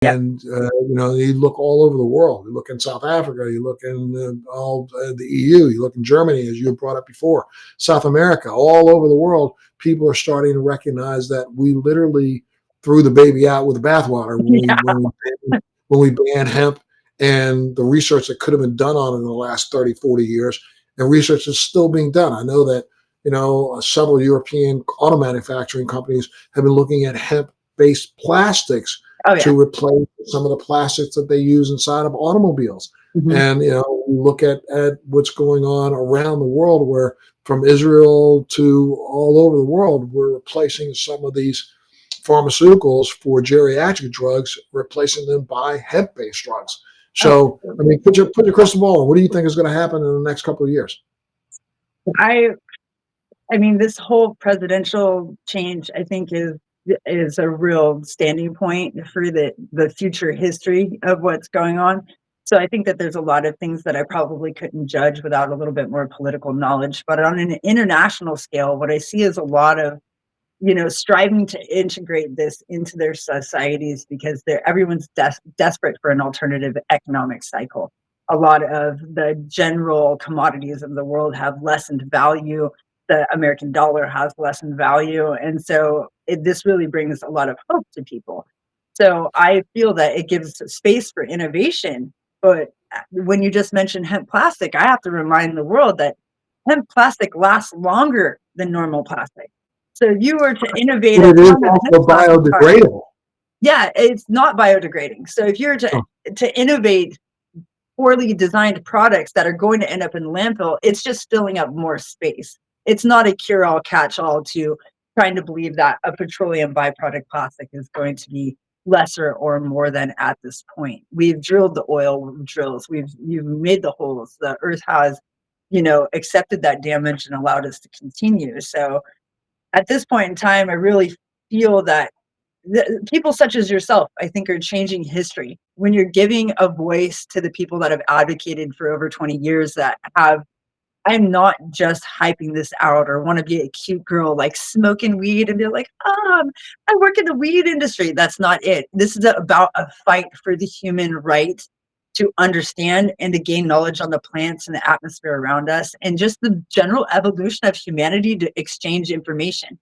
Yep. And you look all over the world. You look in South Africa. You look in all the EU. You look in Germany, as you brought up before, South America. All over the world, people are starting to recognize that we literally threw the baby out with the bathwater when we Yeah. when we banned hemp and the research that could have been done on it in the last 30, 40 years. And research is still being done. I know that several European auto manufacturing companies have been looking at hemp-based plastics Oh yeah. to replace some of the plastics that they use inside of automobiles. Mhm. And we look at what's going on around the world, where from Israel to all over the world, we're replacing some of these pharmaceuticals for geriatric drugs, replacing them by hemp-based drugs. Oh, So, I absolutely. mean, put your crystal ball on. What do you think is going to happen in the next couple of years? I I mean, this whole presidential change, I think, is a real standing point for the future history of what's going on. So I think that there's a lot of things that I probably couldn't judge without a little bit more political knowledge. But on an international scale, what I see is a lot of striving to integrate this into their societies because everyone's desperate for an alternative economic cycle. A lot of the general commodities of the world have lessened value. The American dollar has lessened value. And so this really brings a lot of hope to people. So I feel that it gives space for innovation. But when you just mentioned hemp plastic, I have to remind the world that hemp plastic lasts longer than normal plastic. So if you were to innovate But a it is ton of hemp also plastic products, biodegradable. yeah, it's not biodegrading. So if you were Oh, to innovate poorly designed products that are going to end up in landfill, it's just filling up more space. It's not a cure-all, catch-all to trying to believe that a petroleum byproduct plastic is going to be lesser or more than at this point. We've drilled the oil drills. You've made the holes. The earth has, accepted that damage and allowed us to continue. So at this point in time, I really feel that people such as yourself, I think, are changing history when you're giving a voice to the people that have advocated for over 20 years that have. I'm not just hyping this out or want to be a cute girl like smoking weed and be like, I work in the weed industry. That's not it. This is about a fight for the human right to understand and to gain knowledge on the plants and the atmosphere around us and just the general evolution of humanity to exchange information.